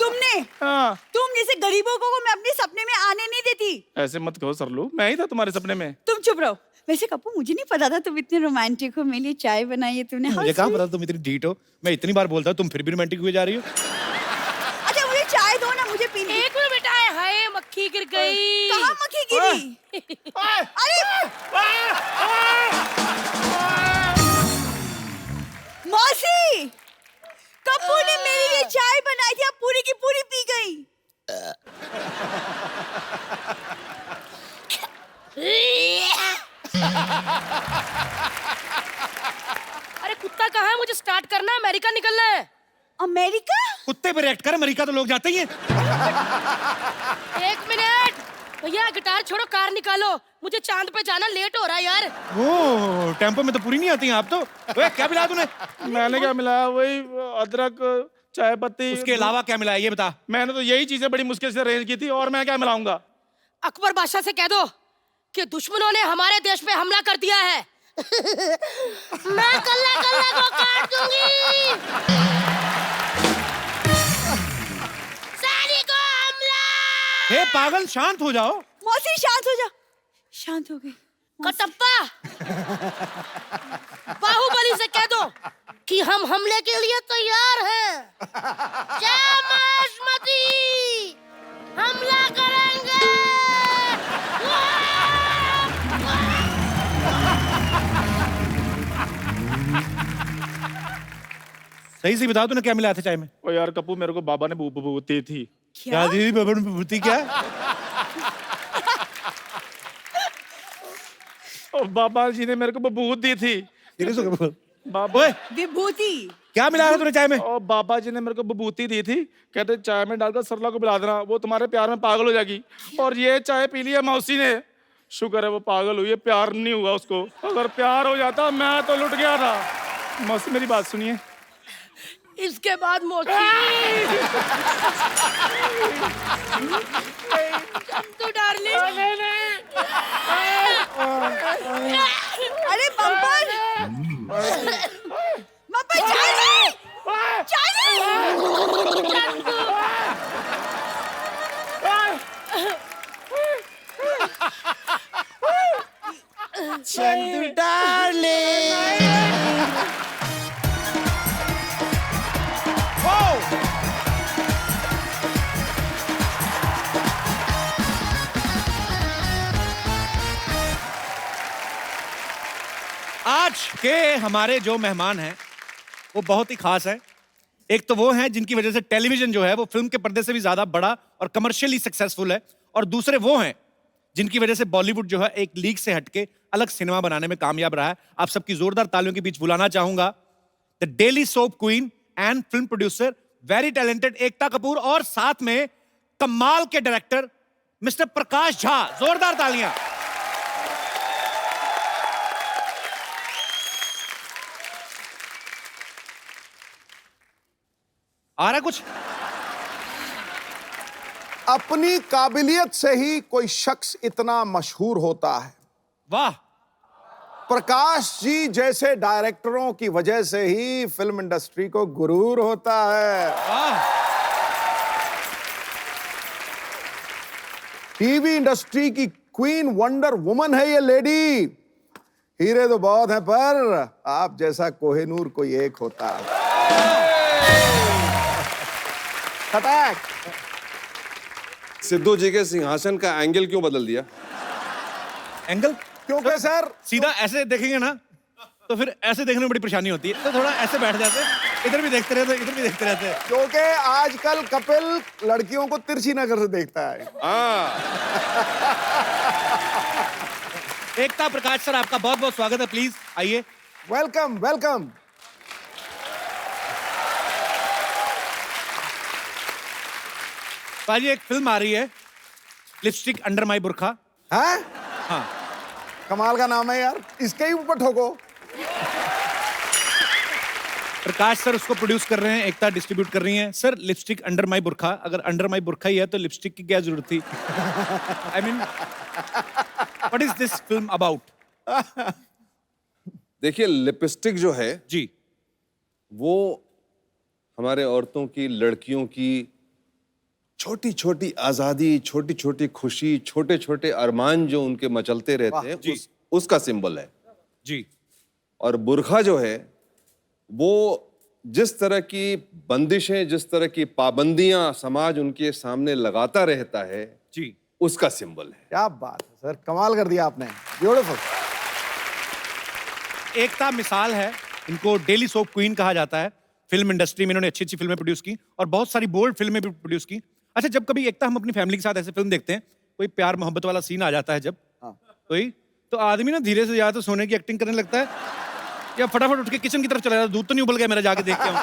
तुमने हाँ। तुम जैसे गरीबों को मैं अपने सपने में आने नहीं देती। ऐसे मत कहो सरलू, मैं ही था तुम्हारे सपने में। तुम चुप रहो। वैसे कप्पू मुझे नहीं पता था तुम इतने रोमांटिक हो। मेरे लिए चाय बनाई है तुमने। मुझे कहाँ पता तुम इतनी ढीठ हो। मैं इतनी बार बोलता हूँ, तुम फिर भी रोमांटिक हुए जा रही हो। अच्छा मुझे चाय दो ना, मुझे पीनी। एक मिनट बेटा, हाय मक्खी गिर गई। कहाँ मक्खी गिरी? अरे मौसी, कप्पू ने मेरे लिए चाय बनाई थी, अब पूरी की पूरी पी गई। अरे कुत्ता कहाँ है? मुझे स्टार्ट करना है, अमेरिका निकलना है। अमेरिका? कुत्ते पे रिएक्ट कर, अमेरिका तो लोग जाते ही हैं। एक मिनट भैया, गिटार छोड़ो, कार निकालो, मुझे चांद पे जाना, लेट हो रहा है यार। वो टेम्पो में तो पूरी नहीं आती हैं आप तो। ओए, क्या मिला तूने? मैंने क्या मिलाया? वही अदरक, चाय पत्ती। उसके अलावा क्या मिला है ये बता। मैंने तो यही चीजें बड़ी मुश्किल से अरेंज की थी, और मैं क्या मिलाऊंगा? अकबर बादशाह से कह दो कि दुश्मनों ने हमारे देश पे हमला कर दिया है। मैं कल्ला कल्ला को काट दूंगी। सैनिकों हमला! हे पागल, शांत हो जाओ। मौसी शांत हो जा। शांत हो गई। कटप्पा, बाहुबली से कह दो कि हम हमले के लिए तैयार हैं। जय महेशमती, हमला करेंगे। सही से बताओ तूने क्या मिला था चाय में? ओ यार कप्पू, मेरे को बाबा ने दी थी। क्या दी? बाबा ने विभूति क्या? ओ बाबा जी ने मेरे को बबूत दी थी। बाबा, विभूति क्या मिला है तूने चाय में? ओ बाबा जी ने मेरे को बबूती दी थी, कहते चाय में डालकर सरला को पिला देना, वो तुम्हारे प्यार में पागल हो जाएगी। और ये चाय पी ली है मौसी ने, शुक्र है वो पागल हुई है, प्यार नहीं हुआ उसको। अगर प्यार हो जाता मैं तो लुट गया था। मौसी मेरी बात सुनिए। इसके बाद मोची तू डार्लिंग। अरे बम्पर, बम्पर चाय नहीं, चाय नहीं। चंदू डार्लिंग। आज के हमारे जो मेहमान हैं वो बहुत ही खास है। एक तो वो हैं जिनकी वजह से टेलीविजन जो है वो फिल्म के पर्दे से भी ज्यादा बड़ा और कमर्शियली सक्सेसफुल है, और दूसरे वो हैं जिनकी वजह से बॉलीवुड जो है एक लीग से हटके अलग सिनेमा बनाने में कामयाब रहा है। आप सबकी जोरदार तालियों के बीच बुलाना चाहूंगा the daily soap queen and film producer, very talented Ekta Kapoor, और साथ में कमाल के डायरेक्टर मिस्टर प्रकाश झा। जोरदार तालियां। आ रहा कुछ? अपनी काबिलियत से ही कोई शख्स इतना मशहूर होता है। वाह। प्रकाश जी जैसे डायरेक्टरों की वजह से ही फिल्म इंडस्ट्री को गुरूर होता है। वाह। टीवी इंडस्ट्री की क्वीन वंडर वुमन है ये लेडी। हीरे तो बहुत हैं पर आप जैसा कोहिनूर कोई एक होता है। खटाक। सिद्धू जी के सिंहासन का एंगल क्यों बदल दिया? एंगल क्योंकि सर सीधा ऐसे देखेंगे ना तो फिर ऐसे देखने में बड़ी परेशानी होती है, तो थोड़ा ऐसे बैठ जाते, इधर भी देखते रहते, इधर भी देखते रहते। क्योंकि आजकल कपिल लड़कियों को तिरछी नजर से देखता है। एकता प्रकाश सर, आपका बहुत बहुत स्वागत है, प्लीज आइए। Welcome welcome. पाजी, एक फिल्म आ रही है लिपस्टिक अंडर माई बुरखा। हाँ हाँ, कमाल का नाम है यार, इसके ही ऊपर ठोको। प्रकाश सर उसको प्रोड्यूस कर रहे हैं, एकता डिस्ट्रीब्यूट कर रही हैं। सर लिपस्टिक अंडर माई बुरखा, अगर अंडर माई बुरखा ही है तो लिपस्टिक की क्या जरूरत थी? I mean what is this film about? देखिए, लिपस्टिक जो है जी, वो हमारे औरतों की, लड़कियों की छोटी छोटी आजादी, छोटी छोटी खुशी, छोटे छोटे अरमान जो उनके मचलते रहते हैं, उसका सिंबल है जी। और बुर्खा जो है वो जिस तरह की बंदिशें, जिस तरह की पाबंदियां समाज उनके सामने लगाता रहता है, जी। उसका सिंबल है। क्या बात है सर, कमाल कर दिया आपने, ब्यूटीफुल। एकता मिसाल है, इनको डेली सोप क्वीन कहा जाता है। फिल्म इंडस्ट्री में इन्होंने अच्छी अच्छी फिल्में प्रोड्यूस की और बहुत सारी बोल्ड फिल्में भी प्रोड्यूस की। अच्छा, जब कभी एकता हम अपनी फैमिली के साथ ऐसे फिल्म देखते हैं, कोई प्यार मोहब्बत वाला सीन आ जाता है जब कोई, तो आदमी ना धीरे से या तो सोने की एक्टिंग करने लगता है या फटाफट उठ के किचन की तरफ चला जाता है, दूध तो नहीं उबल गया मेरा, जाके देख के आऊं।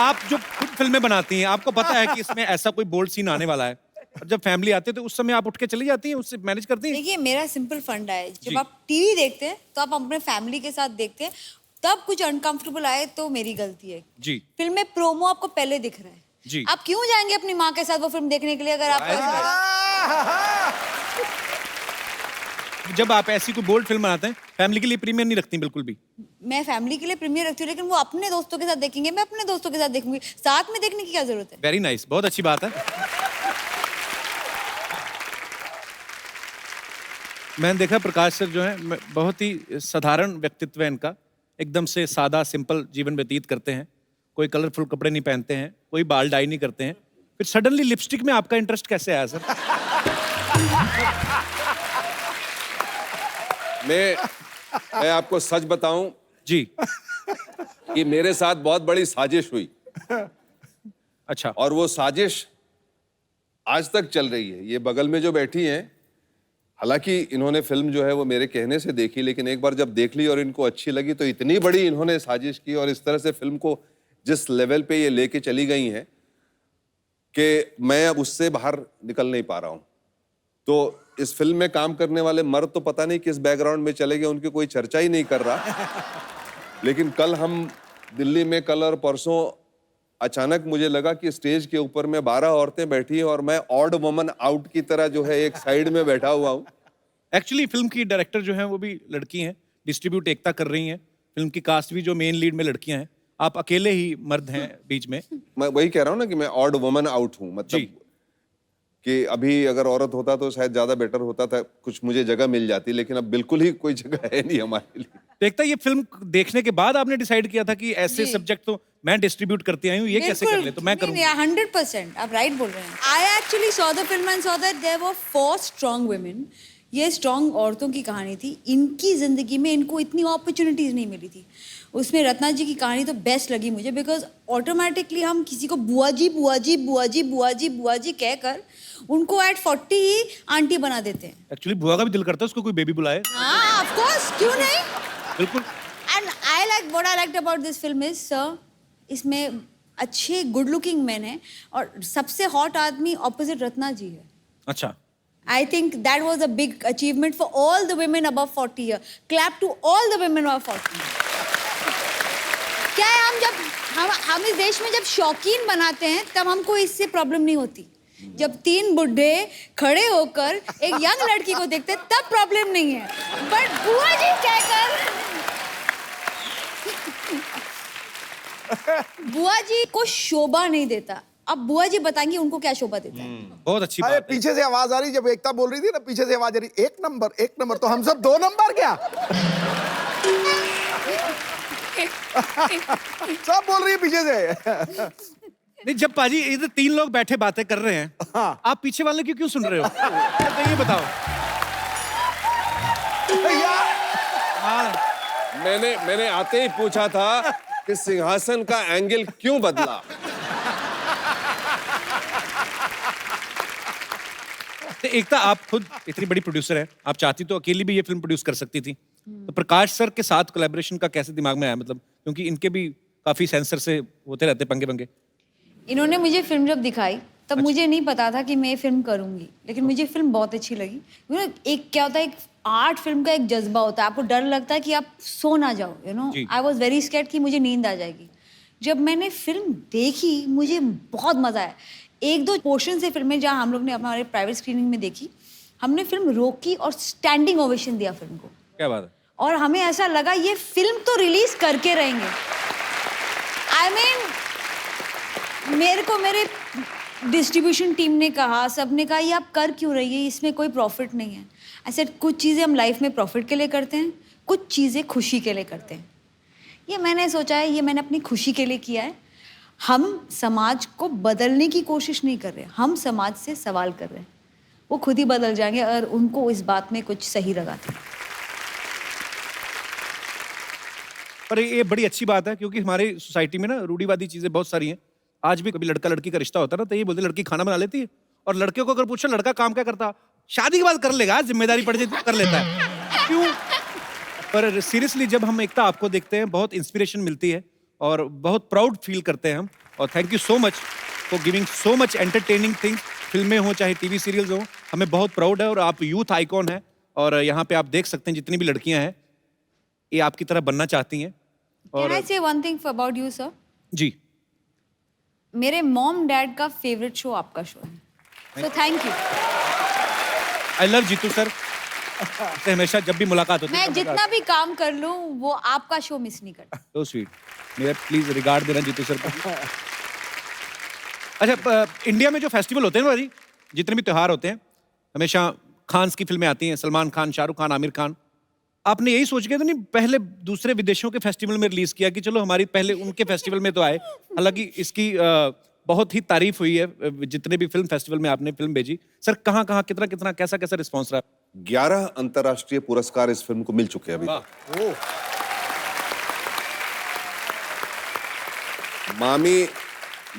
आप जो खुद फिल्में बनाती हैं, आपको पता है कि इसमें ऐसा कोई बोल्ड सीन आने वाला है, और जब फैमिली आती है तो उस समय आप उठ के चली जाती हैं, उससे मैनेज करती हैं? देखिए, मेरा सिंपल फंडा है, जब आप टीवी देखते हैं तो आप अपने फैमिली के साथ देखते हैं, तब कुछ अनकंफर्टेबल आए तो मेरी गलती है जी। फिल्म में प्रोमो आपको पहले दिख रहा है जी। आप क्यों जाएंगे अपनी माँ के साथ वो फिल्म देखने के लिए अगर आपको ऐसा लगा? जब आप ऐसी कोई बोल्ड फिल्म बनाते हैं, फैमिली के लिए प्रीमियर नहीं रखती बिल्कुल भी? मैं फैमिली के लिए प्रीमियर रखती हूँ, लेकिन वो अपने दोस्तों के साथ देखेंगे, मैं अपने दोस्तों के साथ देखूंगी, साथ में देखने की क्या जरूरत है? वेरी नाइस, बहुत अच्छी बात है। मैंने देखा प्रकाश सर जो है बहुत ही साधारण व्यक्तित्व है इनका, एकदम से सादा सिंपल जीवन व्यतीत करते हैं, कोई कलरफुल कपड़े नहीं पहनते हैं, कोई बाल डाई नहीं करते हैं। फिर सडनली लिपस्टिक में आपका इंटरेस्ट कैसे आया सर? मैं आपको सच बताऊं जी। कि मेरे साथ बहुत बड़ी साजिश हुई अच्छा। और वो साजिश आज तक चल रही है। ये बगल में जो बैठी हैं, हालांकि इन्होंने फिल्म जो है वो मेरे कहने से देखी, लेकिन एक बार जब देख ली और इनको अच्छी लगी तो इतनी बड़ी इन्होंने साजिश की और इस तरह से फिल्म को जिस लेवल पे ये लेके चली गई हैं कि मैं अब उससे बाहर निकल नहीं पा रहा हूं। तो इस फिल्म में काम करने वाले मर्द तो पता नहीं किस बैकग्राउंड में चले गए, उनकी कोई चर्चा ही नहीं कर रहा। लेकिन कल हम दिल्ली में, कल और परसों अचानक मुझे लगा कि स्टेज के ऊपर में 12 औरतें बैठी हैं और मैं ऑड वुमन आउट की तरह जो है एक साइड में बैठा हुआ हूं। एक्चुअली फिल्म की डायरेक्टर जो हैं वो भी लड़की हैं, डिस्ट्रीब्यूट एकता कर रही हैं। फिल्म की कास्ट भी जो मेन लीड में लड़कियां हैं, आप अकेले ही मर्द हैं बीच में। मैं वही कह रहा हूं ना कि मैं ऑड वुमन आउट हूं, मतलब कि अभी अगर औरत होता तो शायद ज्यादा बेटर होता था, कुछ मुझे जगह मिल जाती, लेकिन अब बिल्कुल ही कोई जगह है नहीं हमारे लिए। देखता ये फिल्म देखने के बाद आपने डिसाइड किया था कि ऐसे सब्जेक्ट तो मैं डिस्ट्रीब्यूट करती आई हूँ, ये कैसे कर ले, तो मैं करूँगी। 100% आप राइट बोल रहे हैं। I actually saw the film and saw that there were 4 strong women. ये स्ट्रॉन्ग औरतों की कहानी थी, इनकी जिंदगी में इनको इतनी अपॉर्चुनिटीज नहीं मिली थी। उसमें रत्ना जी की कहानी तो बेस्ट लगी मुझे, बिकॉज ऑटोमेटिकली हम किसी को बुआ जी बुआ जी बुआ जी बुआ जी बुआ जी कहकर उनको एट 40 ही आंटी बना देते हैं। एक्चुअली बुआ का भी दिल करता है उसको कोई बेबी बुलाए। हाँ, ऑफ कोर्स, क्यों नहीं? बिल्कुल। And I like what I liked about this film is sir, इसमें अच्छे गुड लुकिंग मैन हैं और सबसे हॉट आदमी ऑपोजिट रत्ना जी है। अच्छा। I think that was a big achievement for all the women above 40 years. Clap to all the women above 40. क्या है, हम इस देश में जब शौकीन बनाते हैं तब हमको इससे प्रॉब्लम नहीं होती। जब 3 बुढ़े खड़े होकर एक यंग लड़की को देखते हैं तब प्रॉब्लम नहीं है, बट बुआ जी कहकर बुआ जी को शोभा नहीं देता। अब बुआ जी बताएंगे उनको क्या शोभा देता है। बहुत अच्छी अरे बात है। पीछे से आवाज आ रही, जब एकता बोल रही थी ना, पीछे से आवाज आ रही, 1 नंबर, तो हम सब 2 नंबर क्या? सब बोल रही है पीछे से। नहीं, जब पाजी इधर 3 लोग बैठे बातें कर रहे हैं, हाँ। आप पीछे वाले की क्यों सुन रहे हो? तो ये बताओ। हाँ। मैंने आते ही पूछा था कि सिंहासन का एंगल क्यों बदला। तो एकता, आप खुद इतनी बड़ी प्रोड्यूसर है, आप चाहती तो अकेली भी ये फिल्म प्रोड्यूस कर सकती थी, तो प्रकाश सर के साथ कोलैबोरेशन का कैसे दिमाग में आया? मतलब क्योंकि इनके भी काफी सेंसर से होते रहते पंगे पंगे। इन्होंने मुझे फिल्म जब दिखाई तब मुझे नहीं पता था कि मैं ये फिल्म करूंगी, लेकिन मुझे फिल्म बहुत अच्छी लगी। एक क्या होता है, एक आर्ट फिल्म का एक जज्बा होता है, आपको डर लगता है कि आप सो ना जाओ, you know. I was very scared कि मुझे नींद आ जाएगी। जब मैंने फिल्म देखी मुझे बहुत मजा आया। 1-2 पोर्शन से फिल्में जहाँ हम लोग ने हमारे प्राइवेट स्क्रीनिंग में देखी, हमने फिल्म रोकी और स्टैंडिंग ओवेशन दिया फिल्म को। क्या बात है। और हमें ऐसा लगा ये फिल्म तो रिलीज करके रहेंगे। आई मीन मेरे को मेरे डिस्ट्रीब्यूशन टीम ने कहा, सबने कहा ये आप कर क्यों रही है, इसमें कोई प्रॉफिट नहीं है। ऐसे कुछ चीज़ें हम लाइफ में प्रॉफिट के लिए करते हैं, कुछ चीज़ें खुशी के लिए करते हैं। ये मैंने सोचा है, ये मैंने अपनी खुशी के लिए किया है। हम समाज को बदलने की कोशिश नहीं कर रहे, हम समाज से सवाल कर रहे हैं। वो खुद ही बदल जाएंगे और उनको इस बात में कुछ सही लगाते हैं। पर ये बड़ी अच्छी बात है, क्योंकि हमारी सोसाइटी में ना रूढ़िवादी चीजें बहुत सारी हैं। आज भी कभी लड़का लड़की का रिश्ता होता है ना, तो ये बोलते लड़की खाना बना लेती है, और लड़के को अगर पूछो लड़का काम क्या करता, शादी के बाद कर लेगा, जिम्मेदारी पड़ जाती कर लेता है। क्यों? पर सीरियसली जब हम एकता आपको देखते हैं, बहुत इंस्पिरेशन मिलती है और बहुत प्राउड फील करते हैं हम। और thank you so much for giving so much entertaining things. फिल्में हो चाहे टीवी सीरियल्स हो, हमें बहुत प्राउड है। और आप यूथ आइकॉन है, और यहाँ पे आप देख सकते हैं जितनी भी लड़कियां हैं ये आपकी तरह बनना चाहती हैं। Can I say one thing about you, sir? जी, मेरे मॉम डैड का फेवरेट शो आपका शो है, so thank you. I love Jitu sir. से हमेशा जब भी मुलाकात होती है मैं जितना भी काम कर लूं वो आपका शो मिस नहीं करता। तो स्वीट। मेरा प्लीज रिगार्ड देना जीतू सर को। अच्छा, इंडिया में जो फेस्टिवल होते हैं ना भाई, जितने भी त्योहार होते हैं, हमेशा खान्स की फिल्में आती हैं, सलमान खान, शाहरुख खान, आमिर खान। आपने यही सोच के तो नहीं पहले दूसरे विदेशों के फेस्टिवल में रिलीज किया कि चलो हमारी पहले उनके फेस्टिवल में तो आए? हालांकि इसकी बहुत ही तारीफ हुई है जितने भी फिल्म फेस्टिवल में आपने फिल्म भेजी। सर कहाँ कहाँ कितना कितना कैसा कैसा रिस्पॉन्स रहा? 11 अंतर्राष्ट्रीय पुरस्कार इस फिल्म को मिल चुके हैं अभी तक। मामी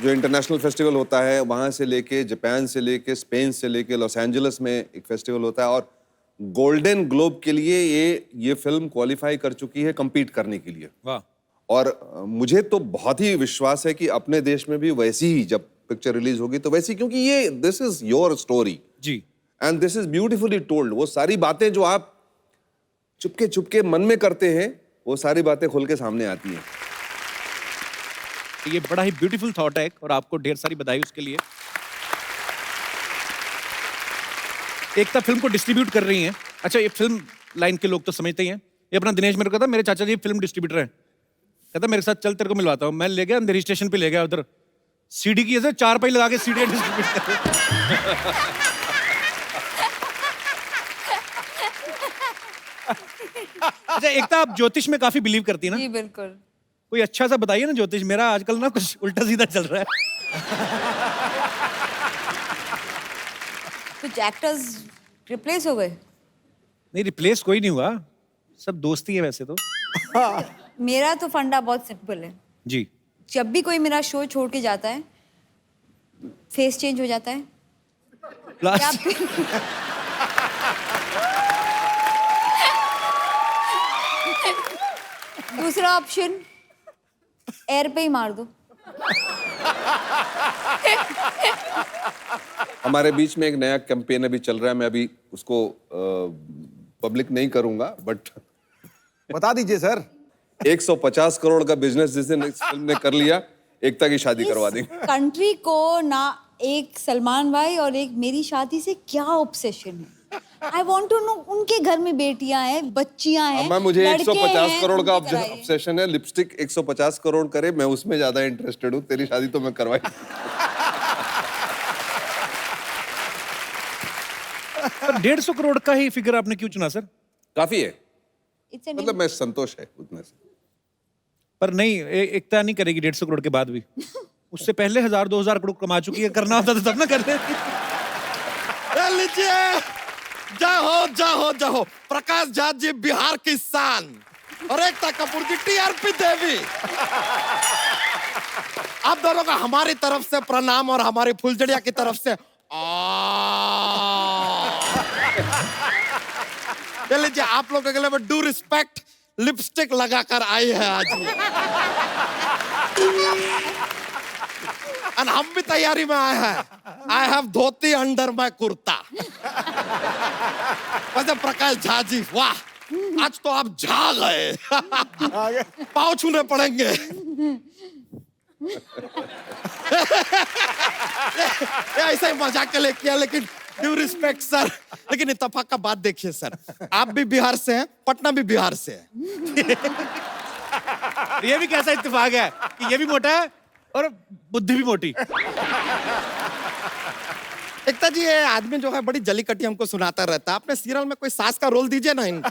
जो इंटरनेशनल फेस्टिवल होता है, वहां से लेके जापान से लेके स्पेन से लेके लॉस एंजलिस में एक फेस्टिवल होता है, और गोल्डन ग्लोब के लिए ये फिल्म क्वालिफाई कर चुकी है compete करने के लिए। वाह। और मुझे तो बहुत ही विश्वास है कि अपने देश में भी वैसी ही जब पिक्चर रिलीज होगी तो वैसी, क्योंकि ये दिस इज योर स्टोरी जी। And this is beautifully told. वो सारी बातें जो आप चुपके चुपके मन में करते हैं, वो सारी बातें खुल के सामने आती हैं। ये बड़ा ही ब्यूटीफुल थॉट है, और आपको ढेर सारी बधाई उसके लिए। एकता फिल्म को डिस्ट्रीब्यूट कर रही हैं। अच्छा, ये फिल्म लाइन के लोग तो समझते ही हैं। ये अपना दिनेश मेरे को कहता, मेरे चाचा जी फिल्म डिस्ट्रीब्यूटर हैं, कहता मेरे साथ चल तेरे को मिलवाता हूँ। मैं ले गया अंधेरी स्टेशन पे, ले गया उधर सीडी की ऐसे 4 पाई लगा के सीडी डिस्ट्रीब्यूट कर। अच्छा एकता, आप ज्योतिष में काफी बिलीव करती है ना? जी बिल्कुल। कोई अच्छा सा बताइए ना ज्योतिष। मेरा आजकल ना कुछ उल्टा सीधा चल रहा है। कुछ एक्टर्स रिप्लेस हो गए? नहीं, रिप्लेस कोई नहीं हुआ, सब दोस्ती है वैसे तो। मेरा तो फंडा बहुत सिंपल है। जी। जब भी कोई मेरा शो छोड़ के जाता है, फेस चेंज हो जाता है। लास्ट दूसरा ऑप्शन, एयर पे ही मार दो। हमारे बीच में एक नया कैंपेन अभी चल रहा है, मैं अभी उसको पब्लिक नहीं करूंगा, बट बता दीजिए सर। 150 करोड़ का बिजनेस जिस दिन इस फिल्म ने कर लिया, एकता की शादी करवा देंगे। कंट्री को ना एक सलमान भाई और एक मेरी शादी से क्या ऑब्सेशन है? I want to know. उनके घर में बेटियां हैं, बच्चियां हैं, मैं मुझे लड़के 150 हैं, करोड़ का उनकी कराइए। ऑब्सेशन है। लिपस्टिक 150 करोड़ करे, मैं उसमें ज्यादा इंटरेस्टेड हूँ। तेरी शादी तो मैं करवाई। 150 करोड़ का ही फिगर आपने क्यों चुना सर? काफी है, It's an मतलब मैं संतोष है उतने से। पर नहीं, एकता नहीं करेगी 150 करोड़ के बाद भी। उससे पहले 1000-2000 करोड़ कमा चुकी है। करना होता तो तब ना करते। लीजिए, जाहो जाहो, प्रकाश झा जी बिहार की शान और एकता कपूर जी टीआरपी देवी। आप दोनों का हमारी तरफ से प्रणाम और हमारी फुलझड़िया की तरफ से ये लीजिए, आप लोगों के लिए मैं डू रिस्पेक्ट लिपस्टिक लगाकर आई है आज ये। और हम भी तैयारी में आए हैं। I have dhoti under my kurta. वैसे प्रकाश झा जी, वाह, आज तो आप झा गए। पाँव छूने पड़ेंगे। ऐसा ही मजाक के लिए किया, लेकिन ड्यू रिस्पेक्ट सर। लेकिन इत्तेफाक का बात देखिए सर, आप भी बिहार से हैं, पटना भी बिहार से है। ये भी कैसा इत्तेफाक है कि ये भी मोटा है और बुद्धि भी मोटी। एकता जी, ये आदमी जो है बड़ी जलीकटी हमको सुनाता रहता है। आपने सीरियल में कोई सास का रोल दीजिए ना इनको।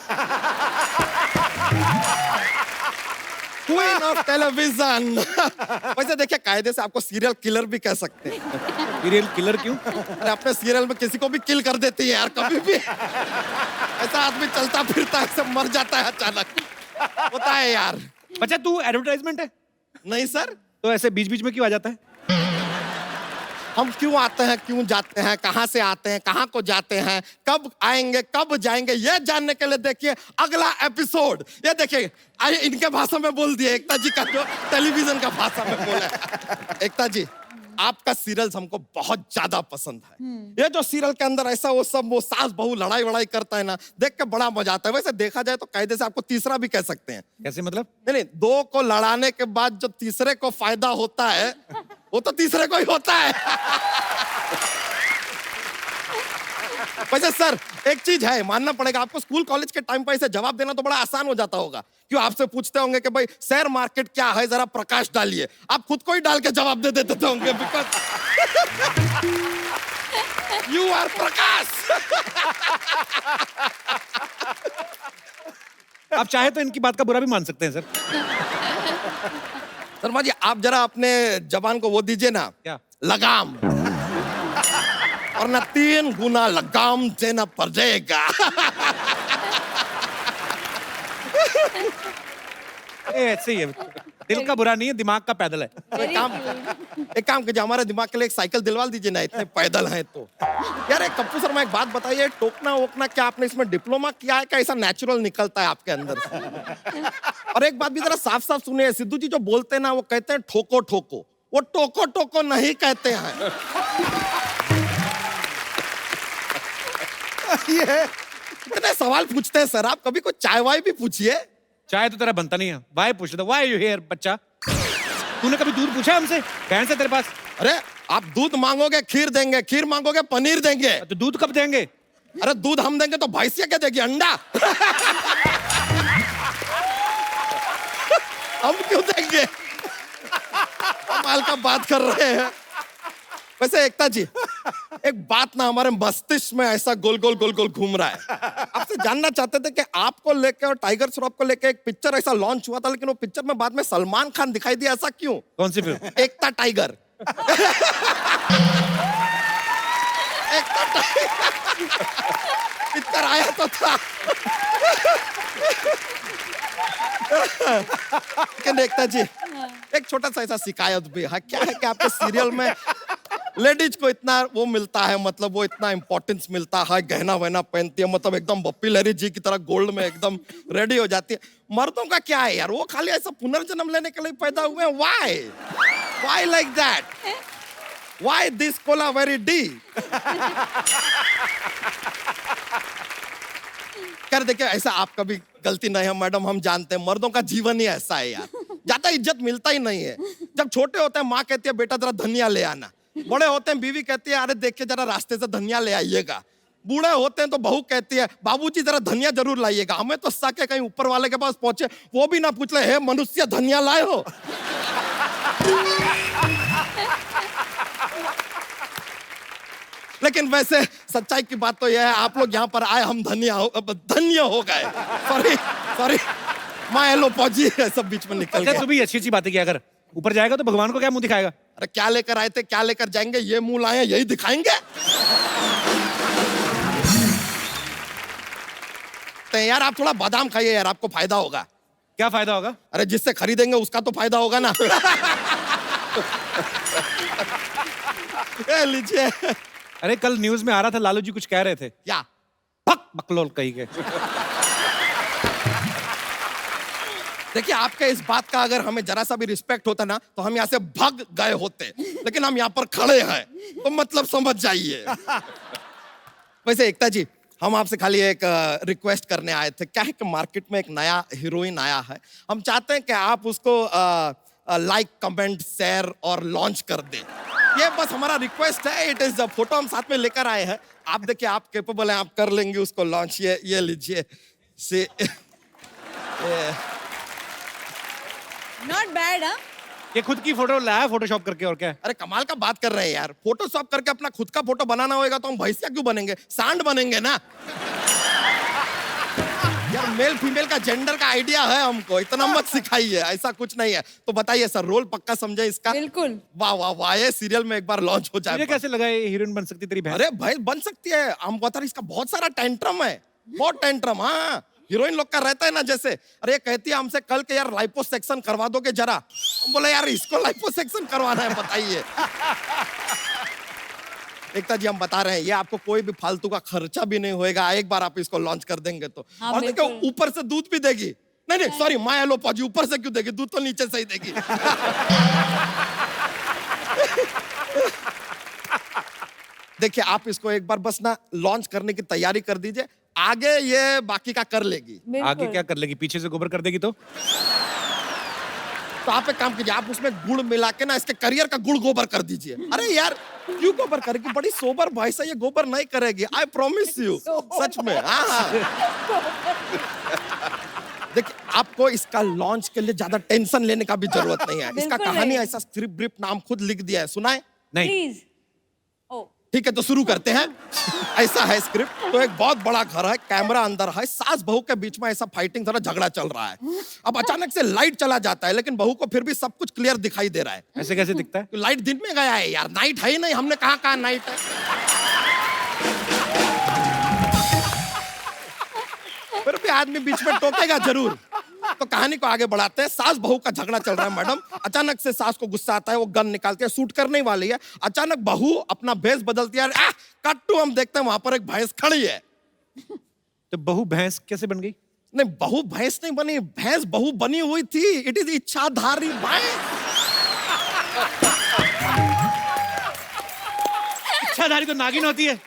Queen of television. वैसे देखिए, कायदे से आपको सीरियल किलर भी कह सकते हैं। सीरियल किलर क्यों? अरे अपने सीरियल में किसी को भी किल कर देती है यार, कभी भी ऐसा आदमी चलता फिरता है, सब मर जाता है अचानक, होता है यार। बच्चा तू एडवर्टाइजमेंट है नहीं सर, तो ऐसे बीच बीच में क्यों आ जाता है? हम क्यों आते हैं, क्यों जाते हैं, कहां से आते हैं, कहां को जाते हैं, कब आएंगे, कब जाएंगे, ये जानने के लिए देखिए अगला एपिसोड। ये देखिए, आइए इनके भाषा में बोल दिए, एकता जी का जो टेलीविजन का भाषा में बोला है। एकता जी, आपका सीरियल हमको बहुत ज्यादा पसंद है। ये जो सीरियल के अंदर ऐसा वो सब वो सास बहू लड़ाई वड़ाई करता है ना, देख के बड़ा मजा आता है। वैसे देखा जाए तो कायदे से आपको तीसरा भी कह सकते हैं। कैसे मतलब? नहीं, दो को लड़ाने के बाद जो तीसरे को फायदा होता है वो तो तीसरे को ही होता है। वैसे सर, एक चीज है, मानना पड़ेगा आपको, स्कूल कॉलेज के टाइम पर इसे जवाब देना तो बड़ा आसान हो जाता होगा। क्यों, आपसे पूछते होंगे कि भाई शेयर मार्केट क्या है, जरा प्रकाश डालिए, आप खुद को ही डाल के जवाब दे देते होंगे, बिकॉज यू आर प्रकाश। आप चाहे तो इनकी बात का बुरा भी मान सकते हैं सर। शर्मा जी, आप जरा अपने जबान को वो दीजिए ना, क्या? लगाम, और ना 3 गुना लगाम देना पड़ेगा। ऐसे ही है, दिल का बुरा नहीं है, दिमाग का पैदल है। एक काम कीजिए, हमारे दिमाग के लिए एक साइकिल दिलवा दीजिए ना, इतने पैदल हैं तो। यार एक कप्पू शर्मा, एक बात बताइए, टोकना वोकना क्या आपने इसमें डिप्लोमा किया है, क्या ऐसा नेचुरल निकलता है आपके अंदर से? और एक बात भी जरा साफ साफ सुनिए, सिद्धू जी जो बोलते हैं ना, वो कहते हैं ठोको ठोको, वो टोको टोको नहीं कहते हैं। ये कितने सवाल पूछते हैं सर आप, कभी कोई चाय वाय भी पूछिए। चाहे तो तेरा बनता नहीं है, वाई पूछ रहा, वाई यू हियर बच्चा? तूने कभी दूध पूछा हमसे? बहन से तेरे पास? अरे आप दूध मांगोगे खीर देंगे, खीर मांगोगे पनीर देंगे। तो दूध कब देंगे? अरे दूध हम देंगे तो भैंसिया क्या देगी, अंडा? हम क्यों देंगे? कमाल का बात कर रहे हैं। वैसे एकता जी, एक बात ना हमारे मस्तिष्क में ऐसा गोल गोल गोल गोल घूम रहा है। आपसे जानना चाहते थे कि आपको लेके और टाइगर श्रॉफ को लेके एक पिक्चर ऐसा लॉन्च हुआ था, लेकिन वो पिक्चर में बाद में सलमान खान दिखाई दिया, ऐसा क्यों? कौन सी फिल्म? एकता टाइगर। एकता टाइगर पिक्चर आया तो था। लेकिन एकता जी, एक छोटा सा ऐसा शिकायत भी है। क्या है कि आपके सीरियल में लेडीज को इतना वो मिलता है, मतलब वो इतना इंपॉर्टेंस मिलता है, गहना वहना पहनती है, मतलब एकदम बप्पी लहरी जी की तरह गोल्ड में एकदम रेडी हो जाती है। मर्दों का क्या है यार, वो खाली ऐसा पुनर्जन्म लेने के लिए पैदा हुए हैं। Why like that? Why this Cola very D? कर देखिए, ऐसा आपका भी गलती नहीं है मैडम, हम जानते हैं, मर्दों का जीवन ही ऐसा है यार, ज्यादा इज्जत मिलता ही नहीं है। जब छोटे होते हैं माँ कहती है बेटा जरा धनिया ले आना, बड़े होते हैं बीवी कहती है अरे देखिए जरा रास्ते से धनिया ले आइएगा, बूढ़े होते हैं तो बहू कहती है बाबूजी जरा धनिया जरूर लाइएगा। हमें तो सके कहीं ऊपर वाले के पास पहुंचे वो भी ना पूछ ले, हे मनुष्य धनिया लाए हो? लेकिन वैसे सच्चाई की बात तो यह है, आप लोग यहाँ पर आए, हम धन्य हो गए। सॉरी माँ हेलो पौजी सब बीच में निकल गया। तू भी अच्छी बातें किया कर, ऊपर जाएगा तो भगवान को क्या मुंह दिखाएगा? अरे क्या लेकर आए थे, क्या लेकर जाएंगे, ये मुंह लाए यही दिखाएंगे। तो यार आप थोड़ा बादाम खाइए यार, आपको फायदा होगा। क्या फायदा होगा? अरे जिससे खरीदेंगे उसका तो फायदा होगा ना। लीजिए। अरे कल न्यूज में आ रहा था, लालू जी कुछ कह रहे थे। क्या? भक बकलोल कही के। देखिए आपके इस बात का अगर हमें जरा सा भी रिस्पेक्ट होता ना तो हम यहाँ से भाग गए होते, लेकिन हम यहाँ पर खड़े हैं तो मतलब समझ जाइए। वैसे एकता जी, हम आपसे खाली एक रिक्वेस्ट करने आए थे। क्या है कि मार्केट में एक नया हीरोइन आया है, हम चाहते हैं कि आप उसको लाइक कमेंट शेयर और लॉन्च कर दें। ये बस हमारा रिक्वेस्ट है। इट इज फोटो हम साथ में लेकर आए हैं, आप देखिए आप कैपेबल हैं, आप कर लेंगे उसको लॉन्च। ये लीजिए से नॉट बैड। हाँ, ये खुद की फोटो लाया फोटोशॉप करके, और क्या है? अरे कमाल का बात कर रहे हैं यार, फोटोशॉप करके अपना खुद का फोटो बनाना होगा तो हम भैंसिया क्यों बनेंगे, सांड बनेंगे ना। यार मेल फीमेल का जेंडर का आइडिया है हमको, इतना मत सिखाइए, ऐसा कुछ नहीं है। तो बताइए सर, रोल पक्का समझे इसका? बिल्कुल। वाह वाह वाह, ये सीरियल में एक बार लॉन्च हो जाए। मुझे कैसे लगा ये हीरोइन बन सकती तेरी बहन? अरे भाई बन सकती है, हम बता रहे, इसका बहुत सारा टेंट्रम है, बहुत टेंट्रम। हाँ हीरोइन लोग का रहता है ना, जैसे अरे ये कहती है हमसे कल के यार लाइपोसेक्शन करवा दोगे जरा, हम बोले यार इसको लाइपोसेक्शन करवाना है, बताइए। एकता जी हम बता रहे हैं, ये आपको कोई भी फालतू का खर्चा भी नहीं होएगा, एक बार आप इसको लॉन्च कर देंगे तो। हाँ, और देखो बिल्कुल। ऊपर से दूध भी देगी। नहीं नहीं सॉरी, माया लोपाजी ऊपर से क्यों देगी, दूध तो नीचे से ही देगी। देखिए आप इसको एक बार बस ना लॉन्च करने की तैयारी कर दीजिए, आगे ये बाकी का कर लेगी। बिल्कुल। आगे क्या कर लेगी, पीछे से गोबर कर देगी तो? तो आप एक काम कीजिए, आप उसमें गुड़ मिला के ना इसके करियर का गुड़ गोबर कर दीजिए। अरे यार क्यों गोबर करेगी, बड़ी सोबर भाई से ये गोबर नहीं करेगी, आई प्रॉमिस यू, सच में। हाँ देखिए आपको इसका लॉन्च के लिए ज्यादा टेंशन लेने का भी जरूरत नहीं है, इसका बिल्कुल कहानी नहीं। ऐसा स्क्रिप्ट ब्रीफ नाम खुद लिख दिया है, सुनाए? नहीं। प्लीज। ओ ठीक है तो शुरू करते हैं। ऐसा है स्क्रिप्ट, तो एक बहुत बड़ा घर है, कैमरा अंदर है, सास बहू के बीच में ऐसा फाइटिंग थोड़ा झगड़ा चल रहा है। अब अचानक से लाइट चला जाता है, लेकिन बहू को फिर भी सब कुछ क्लियर दिखाई दे रहा है। ऐसे कैसे दिखता है? तो लाइट दिन में गया है यार, नाइट है ही नहीं, हमने कहा नाइट है। फिर भी आदमी बीच में टोकेगा जरूर। तो कहानी को आगे बढ़ाते हैं, सास बहू का झगड़ा चल रहा है मैडम, अचानक से सास को गुस्सा आता है, वो गन निकालती है, शूट करने वाली है, अचानक बहू अपना भेष बदलती है, कट्टू हम देखते हैं वहां पर एक भैंस खड़ी है। तो बहू भैंस कैसे बन गई? नहीं बहू भैंस नहीं बनी, भैंस बहू बनी हुई थी, इट इज इच्छाधारी भैंस। इच्छाधारी तो नागिन होती है।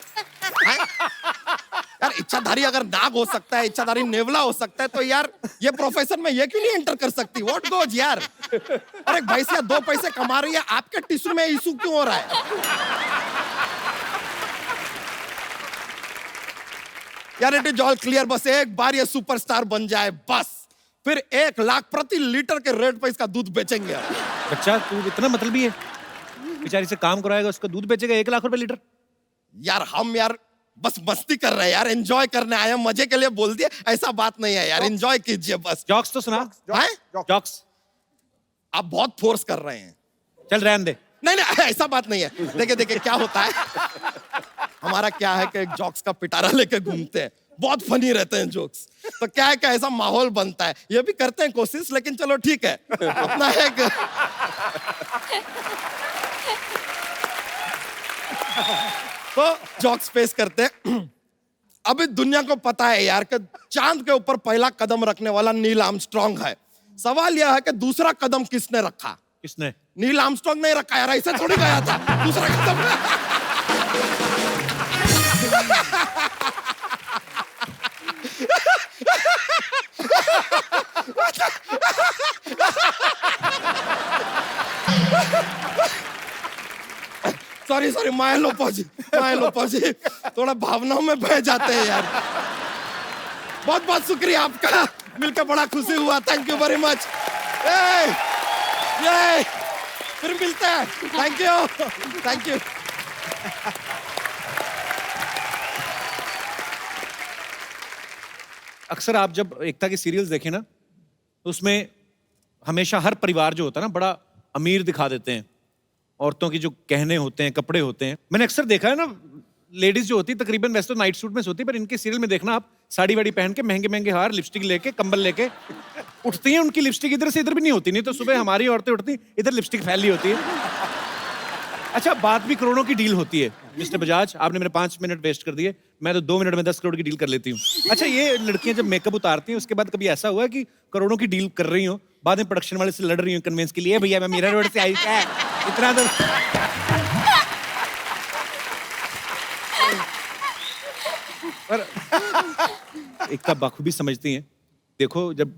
यार इच्छाधारी अगर नाग हो सकता है, इच्छाधारी नेवला हो सकता है, तो यार ये प्रोफेशन में ये क्यों नहीं एंटर कर सकती? व्हाट गोज यार। अरे भैंसिया 2 पैसे कमा रही है, आपके टिश्यू में इशू क्यों हो रहा है? यार इट इज ऑल क्लियर, बस एक बार ये सुपरस्टार बन जाए बस, फिर 1 लाख प्रति लीटर के रेट पर इसका दूध बेचेंगे। बच्चा तू इतना मतलबी है, बेचारी से काम कराएगा, उसका दूध बेचेगा 1 लाख रुपए लीटर। यार हम यार बस मस्ती कर रहे हैं यार, एंजॉय करने आए हैं, मजे के लिए बोल दिए, ऐसा बात नहीं है यार, एंजॉय कीजिए बस। जॉक्स तो सुना। हैं? जॉक्स आप बहुत फोर्स कर रहे हैं। चल रहने दे। नहीं नहीं ऐसा बात नहीं है, देखिए देखिए क्या होता है, हमारा क्या है कि एक जॉक्स का पिटारा लेके घूमते हैं, बहुत फनी रहते हैं जोक्स, तो क्या है कि ऐसा माहौल बनता है, ये भी करते हैं कोशिश, लेकिन चलो ठीक है अपना एक तो जॉक्स पेश करते हैं। अभी दुनिया को पता है यार कि चांद के ऊपर पहला कदम रखने वाला नील आर्मस्ट्रांग है, सवाल यह है कि दूसरा कदम किसने रखा? किसने? नील आर्मस्ट्रांग नहीं रखा यार, ऐसे थोड़ी गया था, दूसरा कदम। सॉरी सॉरी माया लोपाजी, थोड़ा भावनाओं में बह जाते हैं यार। बहुत बहुत शुक्रिया आपका, मिलकर बड़ा खुशी हुआ, थैंक यू वेरी मच। ये फिर मिलते हैं, थैंक यू। अक्सर आप जब एकता की सीरियल्स देखें ना, तो उसमें हमेशा हर परिवार जो होता है ना बड़ा अमीर दिखा देते हैं, औरतों की जो गहने होते हैं, कपड़े होते हैं। मैंने अक्सर देखा है ना, लेडीज जो होती है तकरीबन वैसे तो नाइट सूट में सोती है, पर इनके सीरियल में देखना आप साड़ी वाड़ी पहन के, महंगे महंगे हार, लिपस्टिक लेके, कंबल लेके उठती हैं। उनकी लिपस्टिक इधर से इधर भी नहीं होती, नहीं तो सुबह हमारी औरतें उठती इधर लिपस्टिक फैली होती है। अच्छा, बात भी करोड़ों की डील होती है। मिस्टर बजाज, आपने मेरे 5 मिनट वेस्ट कर दिए, मैं तो 2 मिनट में 10 करोड़ की डील कर लेती हूँ। अच्छा, ये लड़कियां जब मेकअप उतारती हैं उसके बाद कभी ऐसा हुआ है कि करोड़ों की डील कर रही हो, बाद में प्रोडक्शन वाले से लड़ रही हूँ कन्वेंस के लिए, भैया मैं मीरा रोड से आई क्या इतना तो। पर एकता बखूबी समझती हैं। देखो जब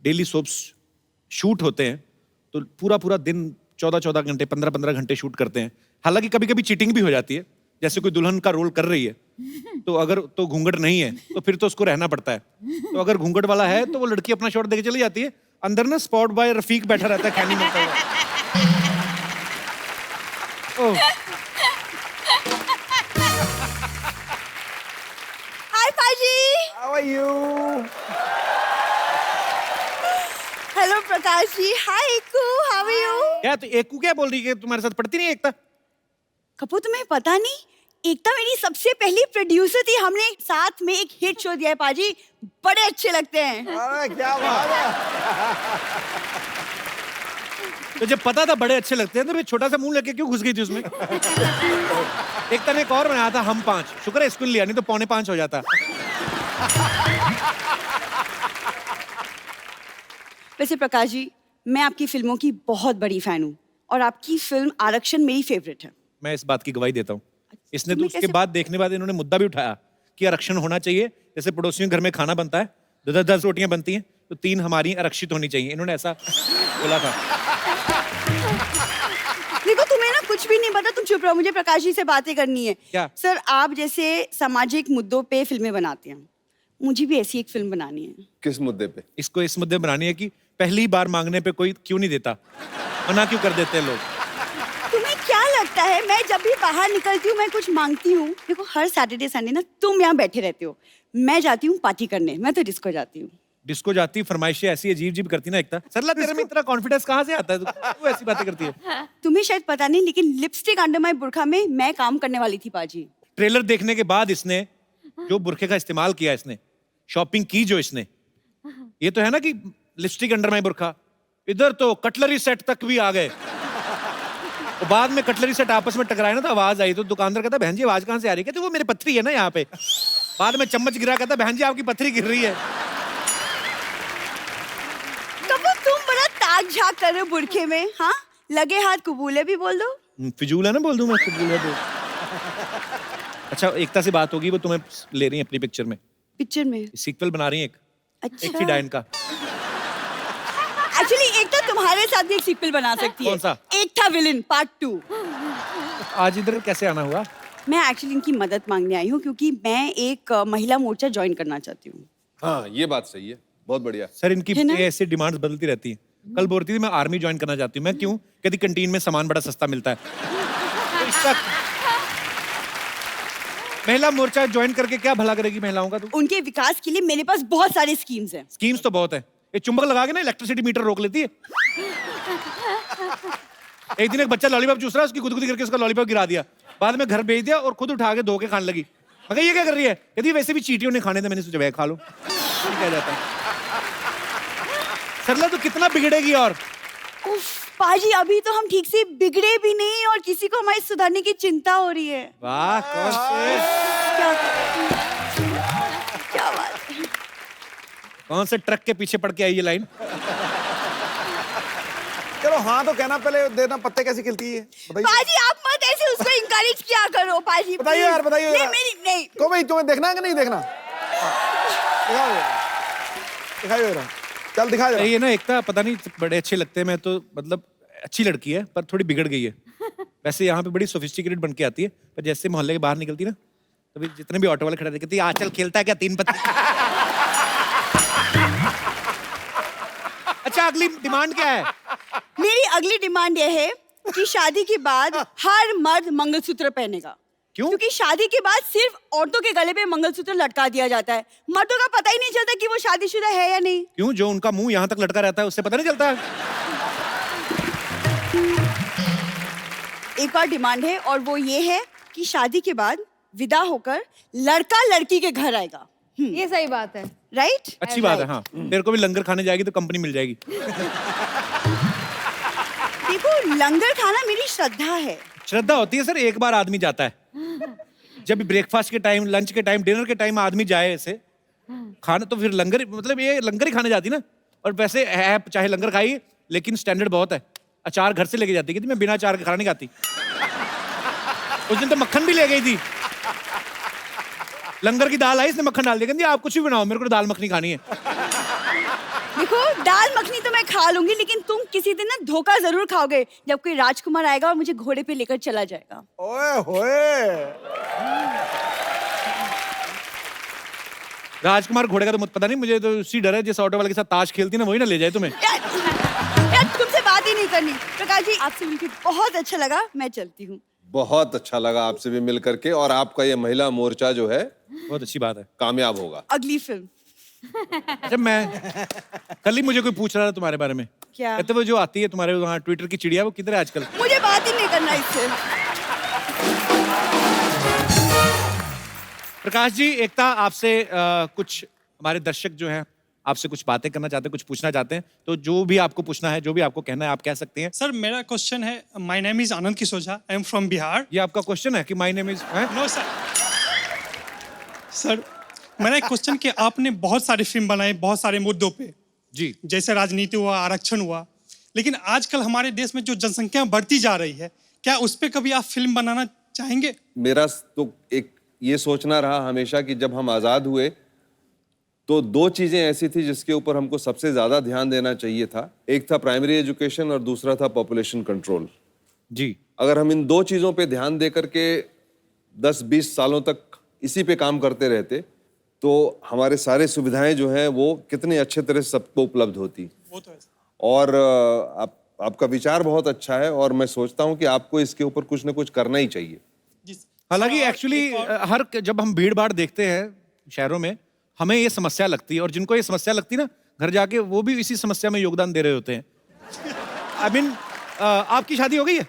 डेली सोप्स शूट होते हैं तो पूरा पूरा दिन 14-14 घंटे, 15-15 घंटे शूट करते हैं। हालांकि कभी कभी चीटिंग भी हो जाती है, जैसे कोई दुल्हन का रोल कर रही है तो अगर तो घूंघट नहीं है तो फिर तो उसको रहना पड़ता है, तो अगर घूंघट वाला है तो वो लड़की अपना शॉट देके चली जाती है, अंदर ना स्पॉट बॉय रफीक बैठा रहता है खैनी मिलता हुआ। ओह, हाय पाजी। How are you? Hello Prakash ji. हाय एकू, हाउ आर यू? क्या तो एकू क्या बोल रही है? तुम्हारे साथ पढ़ती नहीं है एकता? कपूर तुम्हें पता नहीं, एकता मेरी सबसे पहली प्रोड्यूसर थी। हमने साथ में एक हिट शो दिया है पाजी, बड़े अच्छे लगते हैं। अरे क्या बात है। तो जब पता था बड़े अच्छे लगते हैं तो फिर छोटा सा मुंह लेके क्यों घुस गई थी उसमें? एकता ने एक और बनाया था हम 5, शुक्र है स्कूल लिया, नहीं तो 4:45 हो जाता। वैसे प्रकाश जी, मैं आपकी फिल्मों की बहुत बड़ी फैन हूँ और आपकी फिल्म आरक्षण मेरी फेवरेट है। मैं इस बात की गवाही देता हूँ। इसने तो तुम्हें उसके कैसे- बाद देखने बाद इन्होंने मुद्दा भी उठाया कि आरक्षण होना चाहिए। जैसे पड़ोसियों के घर में खाना बनता है, 10 रोटियां बनती हैं, तो 3 हमारी आरक्षित होनी चाहिए। इन्होंने ऐसा बोला था। देखो तुम्हें ना कुछ भी नहीं पता, तुम चुप रहो, मुझे प्रकाश जी से बातें करनी है। क्या? सर, आप जैसे सामाजिक मुद्दों पे फिल्में बनाते हैं, मुझे भी ऐसी एक फिल्म बनानी है। किस मुद्दे पे? इसको इस मुद्दे बनानी है कि पहली बार मांगने पे कोई क्यों नहीं देता, मना क्यों कर देते हैं लोग। तुम्हें क्या लगता है मैं जब भी बाहर निकलती हूँ मैं कुछ मांगती हूँ? देखो हर सैटरडे संडे ना तुम यहाँ बैठे रहते हो, मैं जाती हूँ पार्टी करने, मैं तो डिस्को जाती हूँ। डिस्को जाती, फरमाइशें ऐसी अजीब अजीब करती ना एकता। सरला तेरे में इतना कॉन्फिडेंस कहाँ से आता है? तू ऐसी बातें करती है। तुम्हें शायद पता नहीं, लेकिन लिपस्टिक अंडर माय बुरखा में मैं काम करने वाली थी पाजी। ट्रेलर देखने के बाद इसने जो बुरखे का इस्तेमाल किया, इसने शॉपिंग की जो इसने, ये तो है ना कि लिपस्टिक अंडर माय बुरखा, इधर तो कटलरी सेट तक भी आ गए। और बाद में कटलरी सेट आपस में टकराए ना तो आवाज आई, तो दुकानदार कहता बहन जी आवाज कहाँ से आ रही है? कहते वो मेरे पत्थरी है ना यहाँ पे। बाद में चम्मच गिरा, कहता बहन जी आपकी पत्थरी गिर रही है। कबूल तुम बड़ा ताक झाक कर रहे हो बुरखे में, हाँ? लगे हाथ कबूले भी बोल दो। फिजूल है ना, बोल दूं मैं फिजूल है तो। अच्छा एकता से बात होगी, वो तुम्हें ले रही है अपनी पिक्चर में, पिक्चर में? सीक्वल बना रही है एक अच्छा। थी डायन का। एक्चुअली एक तो तुम्हारे साथ भी एक सीक्वल बना सकती है। कौन सा? एक था विलन पार्ट 2। आज इधर कैसे आना हुआ? मैं एक्चुअली इनकी मदद मांगने आई हूँ क्योंकि मैं एक महिला मोर्चा ज्वाइन करना चाहती हूँ। हाँ ये बात सही है, बहुत बढ़िया। सर इनकी है ना? ऐसे डिमांड्स बदलती रहती हैं। कल बोल रही थी मैं आर्मी ज्वाइन करना चाहती हूँ। मैं क्यों? कहती कैंटीन में सामान बड़ा सस्ता मिलता है। तो इसका महिला मोर्चा ज्वाइन करके क्या भला करेगी महिलाओं का? तू उनके विकास के लिए मेरे पास बहुत सारी स्कीम्स हैं। स्कीम्स तो बहुत है। ये चुंबक लगा के ना इलेक्ट्रिसिटी मीटर रोक लेती है। एक दिन एक बच्चा लॉलीपॉप चूस रहा है, उसकी गुदगुदी करके उसका लॉलीपॉप गिरा दिया। बाद में घर भेज दिया और खुद उठा के धो के खाने लगी। मगर ये क्या कर रही है? कहती वैसे भी चींटियों ने खाने थे, मैंने सोचा वह खा लो। क्या जाता है सरला, तो कितना बिगड़ेगी? और उफ, पाजी अभी तो हम ठीक से बिगड़े भी नहीं और किसी को हमारी सुधारने की चिंता हो रही है। वाह, कौन से क्या बात है। कौन से ट्रक के पीछे पड़ के आई ये लाइन? चलो हाँ तो कहना पहले देना, पत्ते कैसी खिलती है बताइए। पाजी आप मत ऐसे उसको इंकरेज किया करो पाजी। बताइए यार, बताइए नहीं यार। मेरी नहीं। को भाई तुम्हें देखना है कि नहीं देखना? दिखाओ दिखाइए जरा, चल दिखा जरा। ये ना एकता पता नहीं बड़े अच्छे लगते हैं। मैं तो मतलब अच्छी लड़की है पर थोड़ी बिगड़ गई है। वैसे यहाँ पे बड़ी सोफिस्टिकेटेड बन के आती है, पर जैसे मोहल्ले के बाहर निकलती है ना, तभी जितने भी ऑटो वाले खड़े कहती है आचल खेलता है क्या 3 पत्ते? अच्छा अगली डिमांड क्या है? मेरी अगली डिमांड ये है कि शादी के बाद हर मर्द मंगलसूत्र पहनेगा। क्यों? क्योंकि शादी के बाद सिर्फ औरतों के गले पे मंगलसूत्र लटका दिया जाता है, मर्दों का पता ही नहीं चलता कि वो शादीशुदा है या नहीं। क्यों? जो उनका मुंह यहाँ तक लटका रहता है उससे पता नहीं चलता? एक और डिमांड है और वो ये है कि शादी के बाद विदा होकर लड़का लड़की के घर आएगा। ये सही बात है। राइट? अच्छी बात है। हाँ तेरे को भी लंगर खाने जाएगी तो कंपनी मिल जाएगी। देखो लंगर खाना मेरी श्रद्धा है। श्रद्धा होती है सर, एक बार आदमी जाता है। जब भी ब्रेकफास्ट के टाइम, लंच के टाइम, डिनर के टाइम आदमी जाए ऐसे खाना, तो फिर लंगर मतलब ये लंगर ही खाने जाती ना। और वैसे है चाहे लंगर खाई, लेकिन स्टैंडर्ड बहुत है। अचार घर से लेके जाती है, मैं बिना अचार के खाना नहीं खाती। उस दिन तो मक्खन भी ले गई थी। लंगर की दाल आई, इसने मक्खन डाल दिया, कहती आप कुछ भी बनाओ मेरे को दाल मखनी खानी है। देखो दाल मखनी तो मैं खा लूंगी, लेकिन तुम किसी दिन ना धोखा जरूर खाओगे जब कोई राजकुमार आएगा और मुझे घोड़े पे लेकर चला जाएगा। ओए होए, राजकुमार घोड़े का तो मुझे पता नहीं, मुझे तो उसी डर है जिस ऑटो वाले के साथ ताश खेलती ना वही ना ले जाए तुम्हें। यार तुमसे बात ही नहीं करनी। प्रकाश जी आपसे मिलकर बहुत अच्छा लगा, मैं चलती हूँ। बहुत अच्छा लगा आपसे भी मिल करके, और आपका ये महिला मोर्चा जो है बहुत अच्छी बात है। कामयाब होगा। अगली फिल्म अच्छा, मैं कल ही मुझे कोई पूछ रहा था तुम्हारे बारे में। क्या? कहते वो जो आती है तुम्हारे वहाँ ट्विटर की चिड़िया, वो किधर है आजकल? मुझे बात ही नहीं करना इससे। प्रकाश जी, एकता आपसे कुछ हमारे दर्शक जो हैं आपसे कुछ बातें करना चाहते हैं, कुछ पूछना चाहते हैं, तो जो भी आपको पूछना है, जो भी आपको कहना है, आप कह सकते हैं। सर मेरा क्वेश्चन है, my name is Anand Kisoja, I am from Bihar. ये आपका क्वेश्चन है कि my name is? No sir. Sir मेरा एक क्वेश्चन कि आपने बहुत सारी फिल्म बनाई बहुत सारे मुद्दों पे, जी, जैसे राजनीति हुआ, आरक्षण हुआ, लेकिन आजकल हमारे देश में जो जनसंख्या बढ़ती जा रही है, क्या उस पर कभी आप फिल्म बनाना चाहेंगे? मेरा तो एक ये सोचना रहा हमेशा कि जब हम आजाद हुए तो दो चीजें ऐसी थी जिसके ऊपर हमको सबसे ज्यादा ध्यान देना चाहिए था। एक था प्राइमरी एजुकेशन और दूसरा था पॉपुलेशन कंट्रोल। जी, अगर हम इन दो चीजों पे ध्यान दे करके 10-20 सालों तक इसी पे काम करते रहते तो हमारे सारे सुविधाएं जो हैं वो कितने अच्छे तरह से सबको उपलब्ध होती। वो तो है। और आपका विचार बहुत अच्छा है और मैं सोचता हूं कि आपको इसके ऊपर कुछ ना कुछ करना ही चाहिए। जी। हालांकि और एक्चुअली एक और- हर जब हम भीड़ भाड़ देखते हैं शहरों में, हमें ये समस्या लगती है, और जिनको ये समस्या लगती है ना, घर जाके वो भी इसी समस्या में योगदान दे रहे होते हैं। आई मीन, आपकी शादी हो गई है?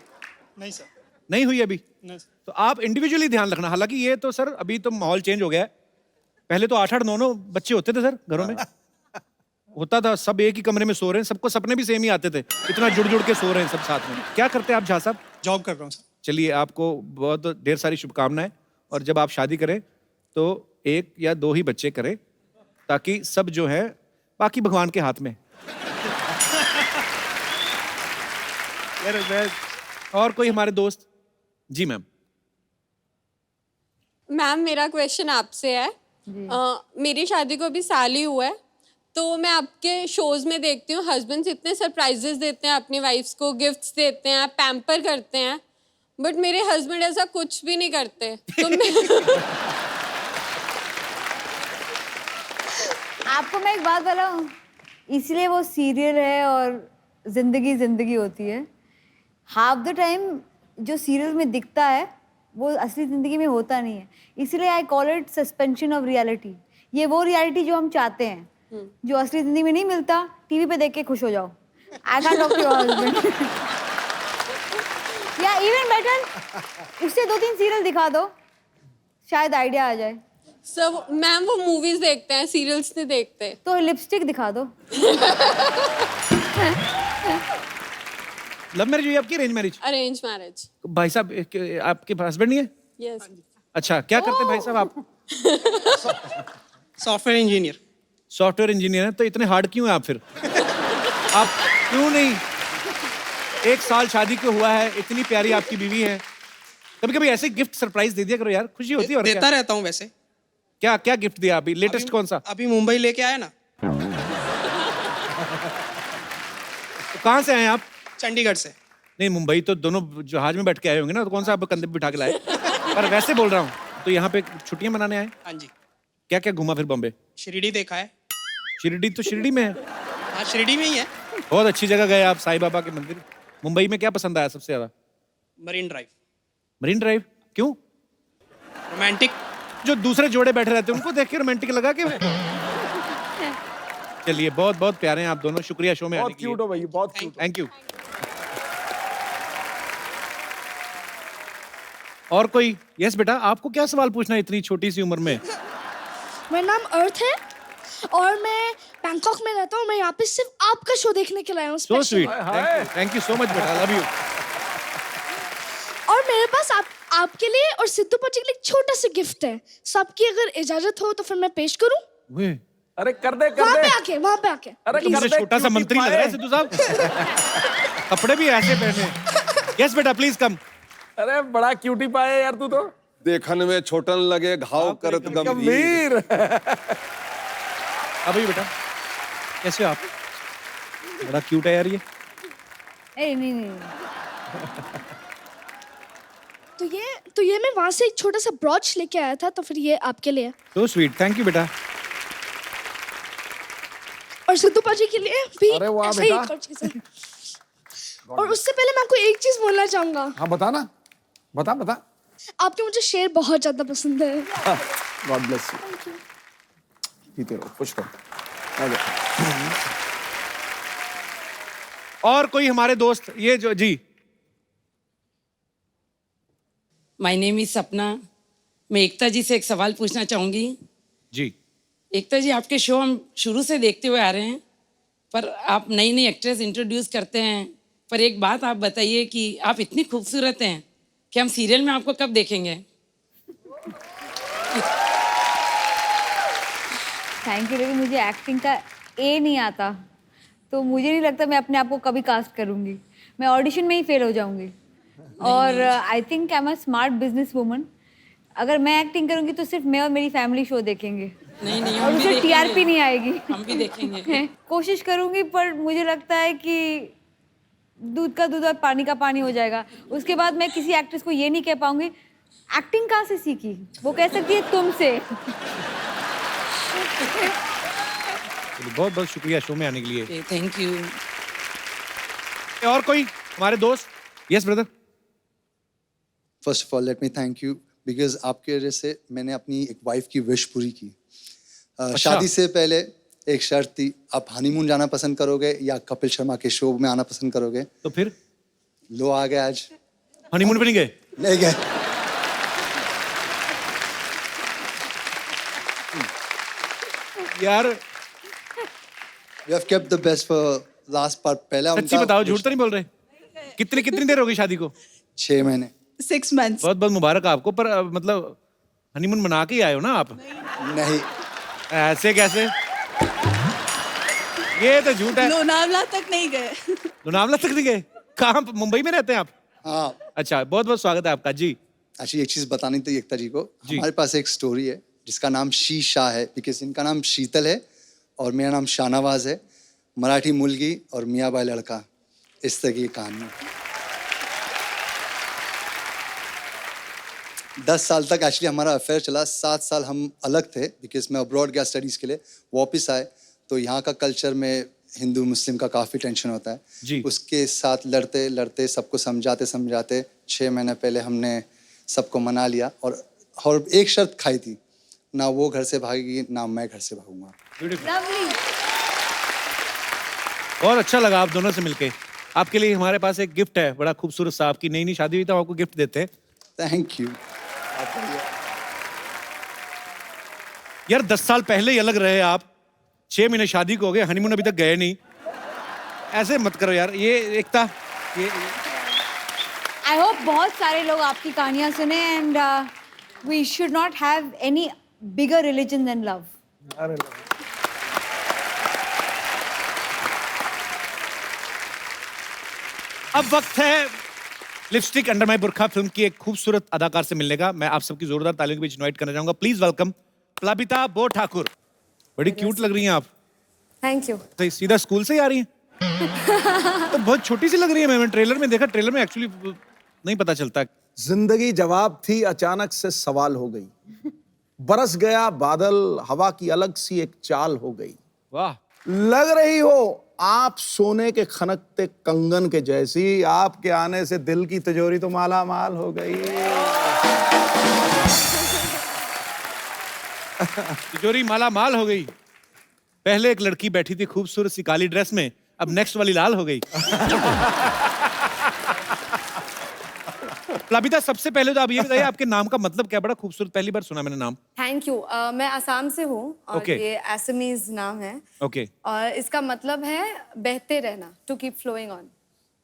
नहीं सर, नहीं हुई अभी? नहीं सर। तो आप इंडिविजुअली ध्यान रखना। हालांकि ये तो सर अभी तो माहौल चेंज हो गया है। पहले तो 8-8, 9-9 बच्चे होते थे सर घरों में। होता था, सब एक ही कमरे में सो रहे हैं, सबको सपने भी सेम ही आते थे, इतना जुड़ जुड़ के सो रहे हैं सब साथ में। क्या करते हैं आप झा साहब? जॉब कर रहा हूँ सर। चलिए, आपको बहुत ढेर सारी शुभकामनाएं, और जब आप शादी करें तो 1 या 2 ही बच्चे करें, ताकि सब जो है बाकी भगवान के हाथ में। और कोई हमारे दोस्त? जी मैम। मैम मेरा क्वेश्चन आपसे है। मेरी शादी को अभी साल ही हुआ है, तो मैं आपके शोज में देखती हूँ हस्बैंड्स इतने सरप्राइजेस देते हैं अपनी वाइफ्स को, गिफ्ट्स देते हैं, पैम्पर करते हैं, बट मेरे हस्बैंड ऐसा कुछ भी नहीं करते। तो आपको मैं एक बात बताऊं, इसलिए वो सीरियल है और जिंदगी जिंदगी होती है। हाफ द टाइम जो सीरियल में दिखता है वो असली जिंदगी में होता नहीं है, इसलिए I call it suspension of reality. ये वो रियलिटी जो हम चाहते हैं, जो असली जिंदगी में नहीं मिलता। टीवी पे देख के खुश हो जाओ। I can talk to your husband या इवन बेटर उससे 2-3 सीरियल दिखा दो, शायद आइडिया आ जाए। सब मैम वो मूवीज देखते हैं, सीरियल्स नहीं देखते। तो लिपस्टिक दिखा दो। लव मैरिज हुई आपकी, अरेंज मैरिज? Arrange marriage. भाई साहब आपके हस्बैंड नहीं है? यस। अच्छा, क्या करते हैं भाई साहब आप? Software engineer. सॉफ्टवेयर इंजीनियर है, तो इतने हार्ड क्यों हैं आप फिर? आप क्यों नहीं, 1 साल शादी को हुआ है, इतनी प्यारी आपकी बीवी है, कभी कभी ऐसे गिफ्ट सरप्राइज दे दिया करो यार, खुशी होती है। और देता क्या रहता हूँ वैसे। क्या क्या गिफ्ट दिया अभी लेटेस्ट? कौन सा? अभी मुंबई लेके आया ना। तो कहाँ से आए आप? चंडीगढ़ से। नहीं, मुंबई तो दोनों जहाज में बैठ के आए होंगे ना, तो कौन सा आप कंधे पे बिठा के लाए? पर वैसे बोल रहा हूँ, तो यहाँ पे छुट्टियां मनाने आए? हाँ जी। क्या क्या घूमा फिर बॉम्बे? शिरडी देखा है। शिरडी तो शिरडी में है। हाँ शिरडी में ही है। बहुत अच्छी जगह गए आप, साईं बाबा के मंदिर। मुंबई में क्या पसंद आया सबसे ज्यादा? Marine drive. मरीन ड्राइव क्यों? रोमांटिक। जो दूसरे जोड़े बैठे रहते हैं उनको देख के रोमांटिक लगा के? चलिए, बहुत बहुत प्यारे हैं आप दोनों, शुक्रिया शो में आने बहुत के लिए। क्यूट हो भाई, बहुत क्यूट। Thank you. और कोई? यस बेटा, आपको क्या सवाल पूछना है इतनी छोटी सी उम्र में? मेरा नाम अर्थ है और मैं बैंकॉक में रहता हूँ। मैं यहाँ पे सिर्फ आपका शो देखने के लिए आया हूँ। सो special। Sweet, thank you so much बेटा, लव यू। और मेरे पास आपके लिए और सिद्धू पाजी के लिए एक छोटा सा गिफ्ट है। सबकी अगर इजाजत हो तो फिर मैं पेश करूँ? अरे कर दे वहाँ पे आके, वहाँ पे आके। अरे मुझे छोटा सा मंत्री लग रहा है सिद्धू साहब। कपड़े भी ऐसे पहने। यस बेटा, प्लीज कम। अरे बड़ा क्यूटी पाए यार तू तो। देखन में छोटन लगे घाव करत गंभीर। अभी बेटा, कैसे हो आप? बड़ा क्यूट है यार ये। नहीं नहीं तो ये मैं वहाँ से एक छोटा सा ब्रॉच लेके आया था, तो फिर ये आपके लिए। सो स्वीट, थैंक यू बेटा। और सिद्धू पाजी के लिए भी अरे वाह ऐसा ही बेटा। एक और चीज़ है। और उससे पहले मैं आपको एक चीज बोलना चाहूंगा। हाँ बता ना, बता। आपके मुझे शेर बहुत ज्यादा पसंद है। God bless you. जीते रहो, खुश रहो। आ जाओ। और कोई हमारे दोस्त ये जो जी माय नेम इज सपना। मैं एकता जी से एक सवाल पूछना चाहूंगी। जी एकता जी, आपके शो हम शुरू से देखते हुए आ रहे हैं, पर आप नई नई एक्ट्रेस इंट्रोड्यूस करते हैं। पर एक बात आप बताइए कि आप इतनी खूबसूरत हैं कि हम सीरियल में आपको कब देखेंगे? थैंक यू, लेकिन मुझे एक्टिंग का ए नहीं आता, तो मुझे नहीं लगता मैं अपने आप को कभी कास्ट करूँगी। मैं ऑडिशन में ही फेल हो जाऊँगी। और I think I am a smart business woman. अगर मैं एक्टिंग करूँगी तो सिर्फ मैं और मेरी फैमिली शो देखेंगे, नहीं और हम भी उससे देखेंगे। टीआरपी नहीं आएगी। हम भी देखेंगे। कोशिश करूँगी, पर मुझे लगता है कि दूध का दूध और पानी का पानी हो जाएगा। उसके बाद मैं किसी एक्ट्रेस को ये नहीं कह पाऊंगी एक्टिंग कहाँ से सीखी, वो कह सकती है तुमसे। बहुत बहुत शुक्रिया शो में आने के लिए। Thank you. और कोई हमारे दोस्त? Yes brother. First of all let me thank you because आपके वजह से मैंने अपनी एक वाइफ की विश पूरी की। शादी से पहले एक शर्त थी, आप हनीमून जाना पसंद करोगे या कपिल शर्मा के शो में आना पसंद करोगे? तो फिर लो आ गए आज। हनीमून पे नहीं गए? नहीं गए। यार we have kept the best for last part. पहला सच्ची बताओ, झूठ तो नहीं बोल रहे? कितनी देर हो गई शादी को? 6 महीने। 6 months। बहुत बहुत मुबारक आपको। पर मतलब हनीमून मना के ही आए हो ना आप? नहीं। ऐसे कैसे? ये तो झूठ है। लोनावला तक नहीं गए। लोनावला तक नहीं गए? कहाँ, मुंबई में रहते हैं आप? हाँ। अच्छा, बहुत बहुत स्वागत है आपका जी। actually एक चीज बतानी थी एकता जी को। हमारे पास एक स्टोरी है जिसका नाम शीशा है, बिकॉज इनका नाम शीतल है और मेरा नाम शाहनवाज है। मराठी मुलगी और मियाँ बाई लड़का, इस तरह की कहानी। 10 साल तक एक्चुअली हमारा अफेयर चला। 7 साल हम अलग थे बिकॉज मैं अब्रॉड गया स्टडीज के लिए। वापस आए तो यहाँ का कल्चर में हिंदू मुस्लिम का काफ़ी टेंशन होता है जी। उसके साथ लड़ते लड़ते सबको समझाते 6 महीने पहले हमने सबको मना लिया और एक शर्त खाई थी, ना वो घर से भागेगी ना मैं घर से भागूंगा। बहुत अच्छा लगा आप दोनों से मिलके। आपके लिए हमारे पास एक गिफ्ट है, बड़ा खूबसूरत सा। आपकी नई शादी हुई तो आपको गिफ्ट देते हैं। Thank you. यार 10 साल पहले ही अलग रहे आप, 6 महीने शादी को हो गए, हनीमून अभी तक गए नहीं। ऐसे मत करो यार। ये एकता, ये आई होप बहुत सारे लोग आपकी कहानियां सुने, and we should not have any bigger religion than love. अब वक्त है lipstick under my Burkha film की एक खूबसूरत अदाकार से मिलने का। मैं आप सबकी जोरदार तालियों के बीच इनवाइट करना चाहूंगा। प्लीज वेलकम प्लाबिता बो ठाकुर। बड़ी क्यूट लग रही हैं आप। Thank you. तो सीधा स्कूल से ही आ रही हैं? तो बहुत छोटी सी लग रही है। मैंने ट्रेलर में देखा, ट्रेलर में एक्चुअली नहीं पता चलता। जिंदगी जवाब थी, अचानक से सवाल हो गई। बरस गया बादल, हवा की अलग सी एक चाल हो गई। वाह। लग रही हो आप सोने के खनकते कंगन के जैसी, आपके आने से दिल की तिजोरी तो माला माल हो गई। तिजोरी माला माल हो गई। पहले एक लड़की बैठी थी खूबसूरत सी काली ड्रेस में, अब नेक्स्ट वाली लाल हो गई। प्लाबिता, सबसे पहले तो आप ये बताइए आपके नाम का मतलब क्या? बड़ा खूबसूरत, पहली बार सुना मैंने नाम। Thank you. मैं असम से हूँ और Okay. ये असमीज नाम है ओके। और इसका मतलब है बहते रहना, टू कीप फ्लोइंग ऑन।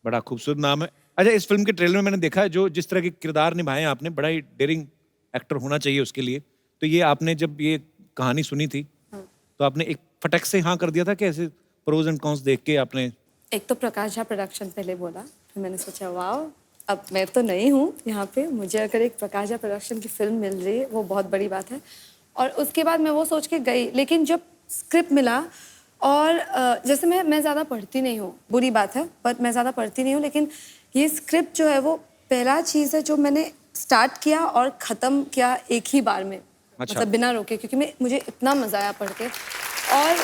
बड़ा खूबसूरत नाम है। अच्छा, इस फिल्म के ट्रेलर में मैंने देखा है जो जिस तरह के किरदार निभाए हैं आपने, बड़ा ही डेयरिंग एक्टर होना चाहिए उसके लिए। तो ये आपने जब ये कहानी सुनी थी तो आपने एक फटक से हाँ कर दिया था कि ऐसे प्रोज एंड कॉन्स देख के आपने? एक तो प्रकाश झा प्रोडक्शन पहले बोला, फिर मैंने सोचा वाह, अब मैं तो नहीं हूँ यहाँ पे, मुझे अगर एक प्रकाश झा प्रोडक्शन की फिल्म मिल रही है वो बहुत बड़ी बात है। और उसके बाद मैं वो सोच के गई, लेकिन जब स्क्रिप्ट मिला और जैसे मैं ज़्यादा पढ़ती नहीं हूँ, बुरी बात है, बट मैं ज़्यादा पढ़ती नहीं हूँ, लेकिन ये स्क्रिप्ट जो है वो पहला चीज़ है जो मैंने स्टार्ट किया और ख़त्म किया एक ही बार में। अच्छा। मतलब बिना रोके, क्योंकि मुझे इतना मज़ा आया पढ़ के। और